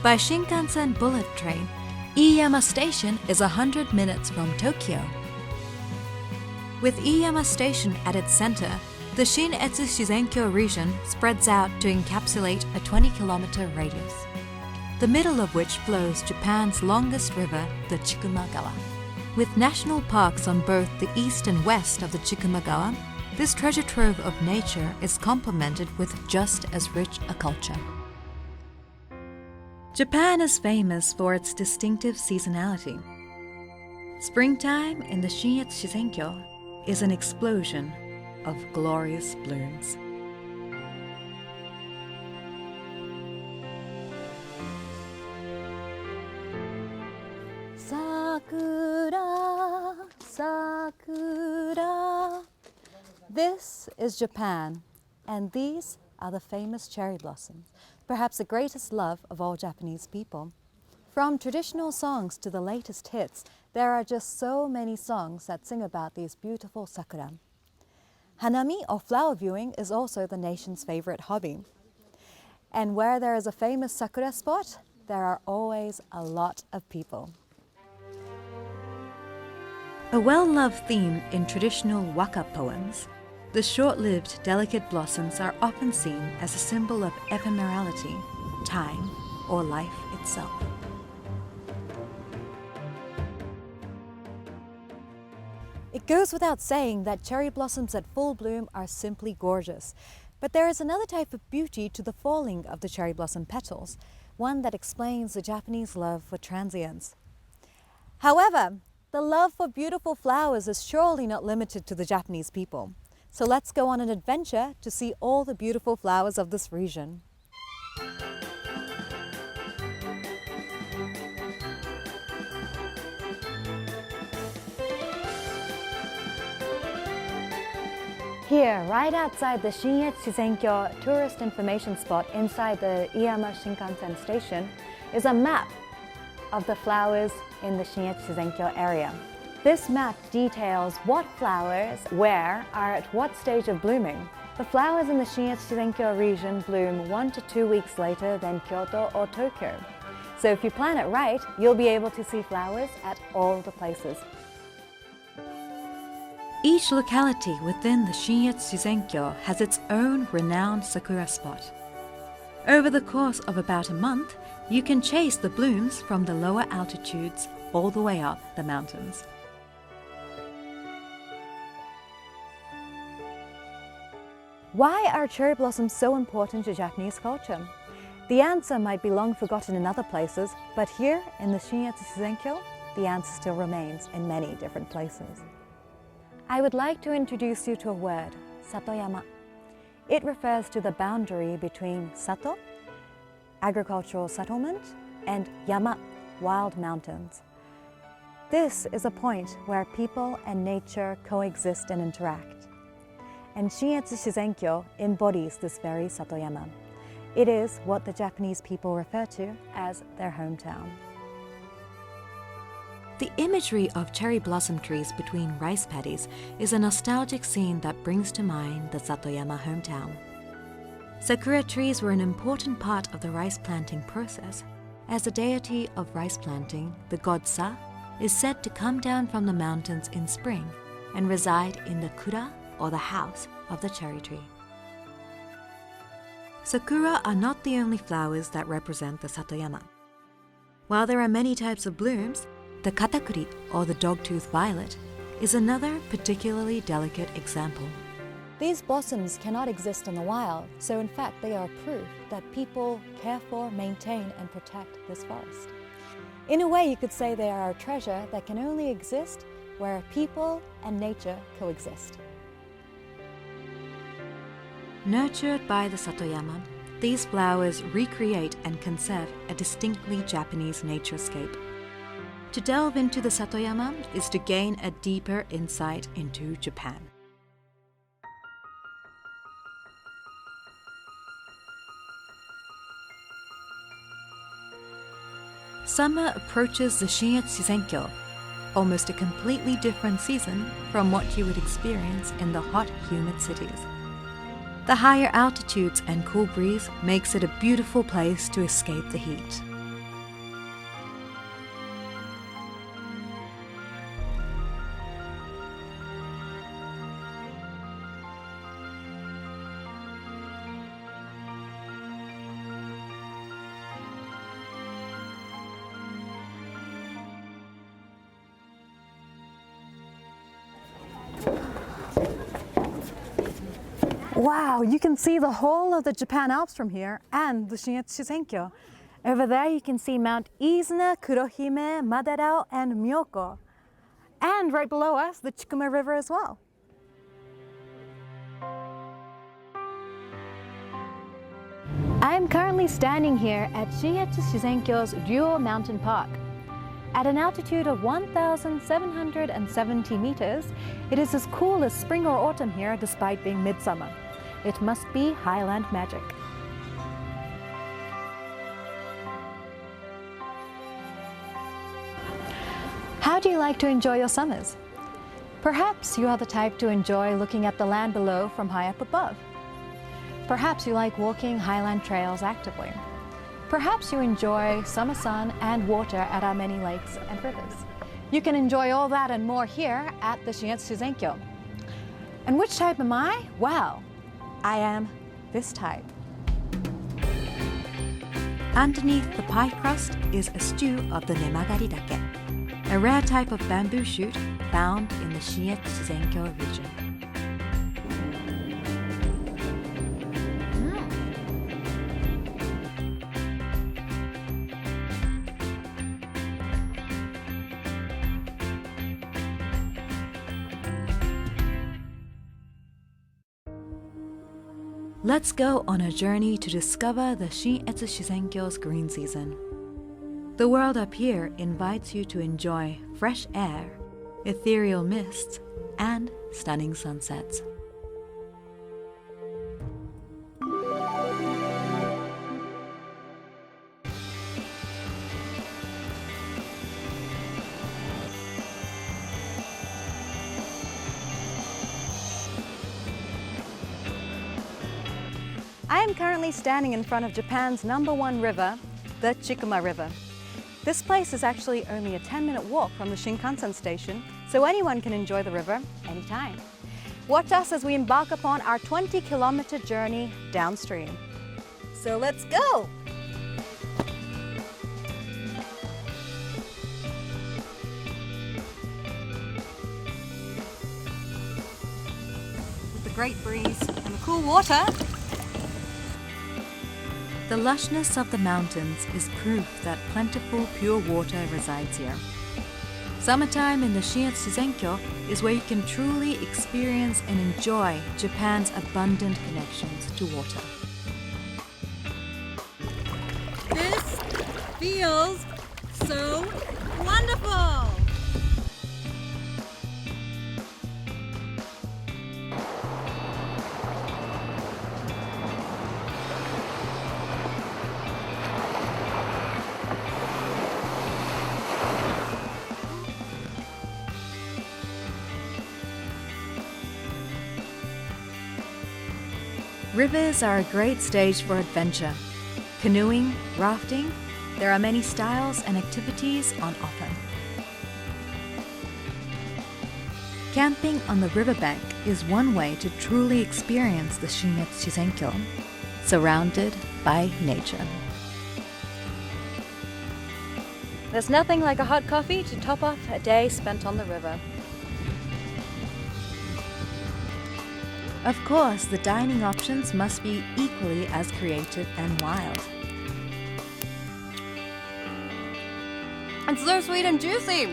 By Shinkansen bullet train, Iiyama Station is 100 minutes from Tokyo. With Iiyama Station at its center, the信越自然郷 region spreads out to encapsulate a 20-kilometer radius, the middle of which flows Japan's longest river, the Chikumagawa. With national parks on both the east and west of the Chikumagawa, this treasure trove of nature is complemented with just as rich a culture. Japan is famous for its distinctive seasonality. Springtime in the信越自然郷is an explosion of glorious blooms. Sakura, Sakura. This is Japan, and these are the famous cherry blossoms, perhaps the greatest love of all Japanese people. From traditional songs to the latest hits, there are just so many songs that sing about these beautiful sakura. Hanami, or flower viewing, is also the nation's favorite hobby. And where there is a famous sakura spot, there are always a lot of people. A well-loved theme in traditional waka poems, the short-lived delicate blossoms are often seen as a symbol of ephemerality, time, or life itself. It goes without saying that cherry blossoms at full bloom are simply gorgeous. But there is another type of beauty to the falling of the cherry blossom petals, one that explains the Japanese love for transience. However, the love for beautiful flowers is surely not limited to the Japanese people. So let's go on an adventure to see all the beautiful flowers of this region. Here, right outside the信越自然郷tourist information spot inside the Iiyama Shinkansen station is a map of the flowers in the信越自然郷area. This map details what flowers, where, are at what stage of blooming. The flowers in the信越自然郷region bloom 1 to 2 weeks later than Kyoto or Tokyo. So if you plan it right, you'll be able to see flowers at all the places. Each locality within the信越自然郷has its own renowned sakura spot. Over the course of about a month, you can chase the blooms from the lower altitudes all the way up the mountains. Why are cherry blossoms so important to Japanese culture? The answer might be long forgotten in other places, but here in the信越自然郷, the answer still remains in many different places. I would like to introduce you to a word, satoyama. It refers to the boundary between sato, agricultural settlement, and yama, wild mountains. This is a point where people and nature coexist and interact. And信越自然郷embodies this very satoyama. It is what the Japanese people refer to as their hometown. The imagery of cherry blossom trees between rice paddies is a nostalgic scene that brings to mind the Satoyama hometown. Sakura trees were an important part of the rice planting process, as the deity of rice planting, the god Sa, is said to come down from the mountains in spring and reside in the kura, or the house, of the cherry tree. Sakura are not the only flowers that represent the Satoyama. While there are many types of blooms, the katakuri, or the dogtooth violet, is another particularly delicate example. These blossoms cannot exist in the wild, so in fact they are proof that people care for, maintain, and protect this forest. In a way, you could say they are a treasure that can only exist where people and nature coexist. Nurtured by the Satoyama, these flowers recreate and conserve a distinctly Japanese naturescape. To delve into the Satoyama is to gain a deeper insight into Japan. Summer approaches the信越自然郷, almost a completely different season from what you would experience in the hot, humid cities. The higher altitudes and cool breeze makes it a beautiful place to escape the heat. Wow, you can see the whole of the Japan Alps from here and the Shinetsu Shizenkyo. Over there you can see Mount Izuna, Kurohime, Madarao, and Myoko. And right below us, the Chikuma River as well. I'm currently standing here at Shinetsu Shizenkyo's Ryo Mountain Park. At an altitude of 1,770 meters, it is as cool as spring or autumn here despite being midsummer. It must be highland magic. How do you like to enjoy your summers? Perhaps you are the type to enjoy looking at the land below from high up above. Perhaps you like walking highland trails actively. Perhaps you enjoy summer sun and water at our many lakes and rivers. You can enjoy all that and more here at the Shinetsu Shizenkyo. And which type am I? Well, I am this type. Underneath the pie crust is a stew of the nemagari-dake, a rare type of bamboo shoot found in the Shinetsu Shizenkyo region. Let's go on a journey to discover the Shinetsu Shizenkyo's green season. The world up here invites you to enjoy fresh air, ethereal mists, and stunning sunsets. I am currently standing in front of Japan's #1 river, the Chikuma River. This place is actually only a 10-minute walk from the Shinkansen station, so anyone can enjoy the river anytime. Watch us as we embark upon our 20-kilometer journey downstream. So let's go! With the great breeze and the cool water, The lushness of the mountains is proof that plentiful pure water resides here. Summertime in the Shinetsu Shizenkyo is where you can truly experience and enjoy Japan's abundant connections to water. this feels so wonderful! Rivers are a great stage for adventure. Canoeing, rafting, there are many styles and activities on offer. Camping on the riverbank is one way to truly experience the Shinetsu Shizenkyo, surrounded by nature. There's nothing like a hot coffee to top off a day spent on the river. Of course, the dining options must be equally as creative and wild. It's so sweet and juicy!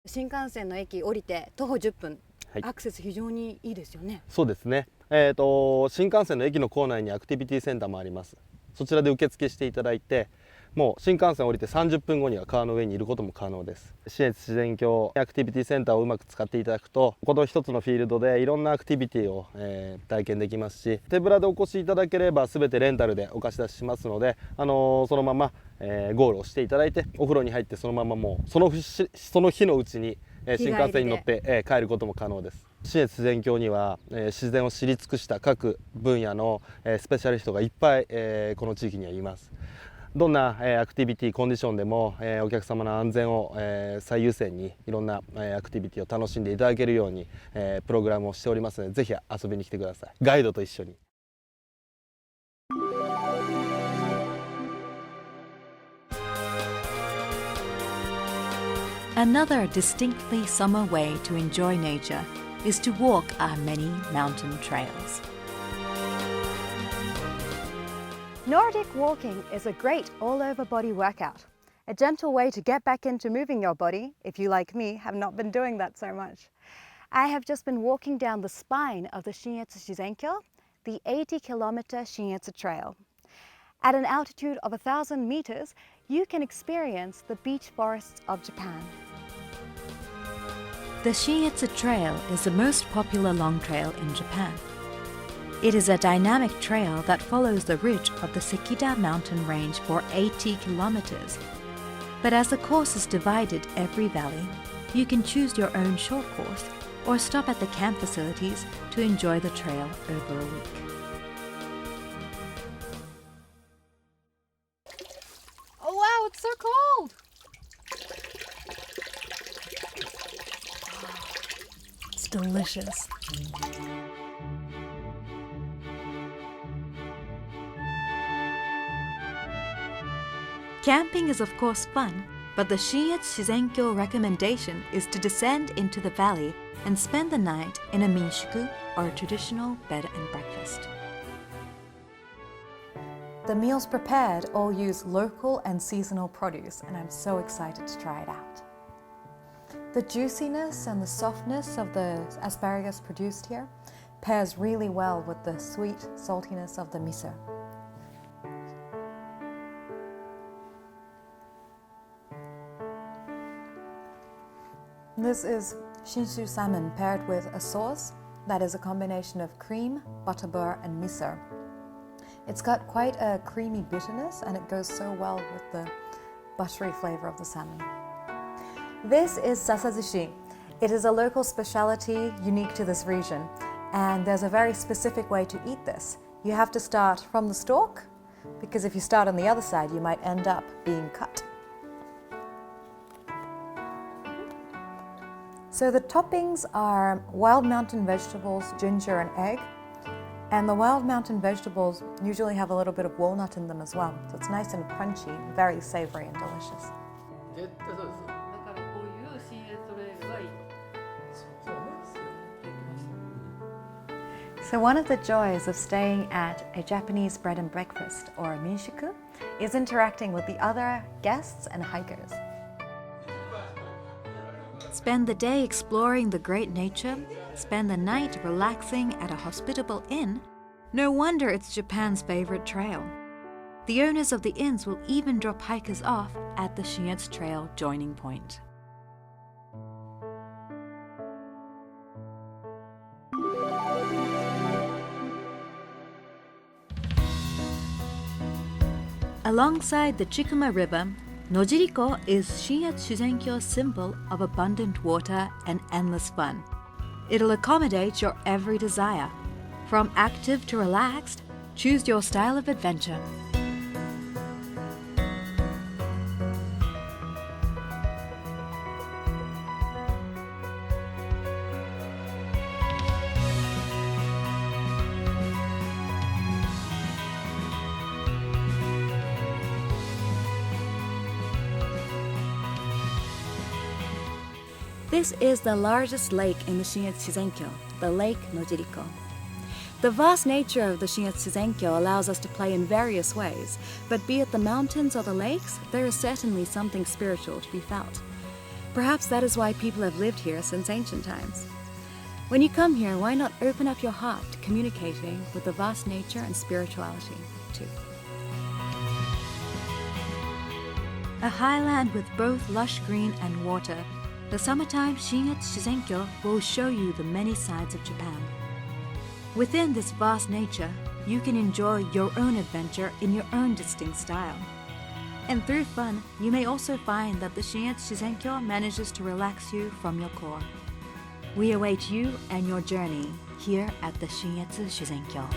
新幹線の駅降りて徒歩10分、はい、アクセス非常にいいですよね。そうですね。新幹線の駅の構内にアクティビティセンターもあります。そちらで受付していただいて、もう新幹線降りて30分後には川の上にいることも可能です。信越自然郷アクティビティセンターをうまく使っていただくと、この一つのフィールドでいろんなアクティビティを、体験できますし、手ぶらでお越しいただければ全てレンタルでお貸し出ししますので、そのまま、ゴールをしていただいて、お風呂に入ってそのままもうその日のうちに新幹線に乗って、帰ることも可能です。信越自然郷には、自然を知り尽くした各分野の、スペシャリストがいっぱい、この地域にはいます。どんな、アクティビティコンディションでも、お客様の安全を、最優先にいろんな、アクティビティを楽しんでいただけるように、プログラムをしておりますので、ぜひ遊びに来てください。ガイドと一緒に。Another distinctly summer way to enjoy nature is to walk our many mountain trails. Nordic walking is a great all-over body workout. A gentle way to get back into moving your body if you, like me, have not been doing that so much. I have just been walking down the spine of the信越自然郷, the 80-kilometer信越Trail. At an altitude of 1,000 meters, you can experience the beech forests of Japan. The信越Trail is the most popular long trail in Japan. It is a dynamic trail that follows the ridge of the Sekida mountain range for 80 kilometers. But as the course is divided every valley, you can choose your own short course or stop at the camp facilities to enjoy the trail over a week. Oh wow, it's so cold! It's delicious. Camping is of course fun, but the信越自然郷 recommendation is to descend into the valley and spend the night in a minshuku, or a traditional bed and breakfast. The meals prepared all use local and seasonal produce, and I'm so excited to try it out. The juiciness and the softness of the asparagus produced here pairs really well with the sweet saltiness of the miso. This is Shinshu salmon paired with a sauce that is a combination of cream, butterbur, and miso. It's got quite a creamy bitterness, and it goes so well with the buttery flavor of the salmon. This is sasazushi. It is a local specialty unique to this region, and there's a very specific way to eat this. You have to start from the stalk, because if you start on the other side, you might end up being cut. So the toppings are wild mountain vegetables, ginger, and egg. And the wild mountain vegetables usually have a little bit of walnut in them as well. So it's nice and crunchy, very savory and delicious. So one of the joys of staying at a Japanese bread and breakfast or a minshuku is interacting with the other guests and hikers. Spend the day exploring the great nature, spend the night relaxing at a hospitable inn. No wonder it's Japan's favorite trail. The owners of the inns will even drop hikers off at the信越Trail joining point. Alongside the Chikuma River, Nojiriko is信越自然郷 symbol of abundant water and endless fun. It'll accommodate your every desire. From active to relaxed, choose your style of adventure. This is the largest lake in the信越自然郷, the Lake Nojiriko. The vast nature of the信越自然郷 allows us to play in various ways, but be it the mountains or the lakes, there is certainly something spiritual to be felt. Perhaps that is why people have lived here since ancient times. When you come here, why not open up your heart to communicating with the vast nature and spirituality too? A highland with both lush green and water, the summertime信越自然郷 will show you the many sides of Japan. Within this vast nature, you can enjoy your own adventure in your own distinct style. And through fun, you may also find that the信越自然郷 manages to relax you from your core. We await you and your journey here at the信越自然郷.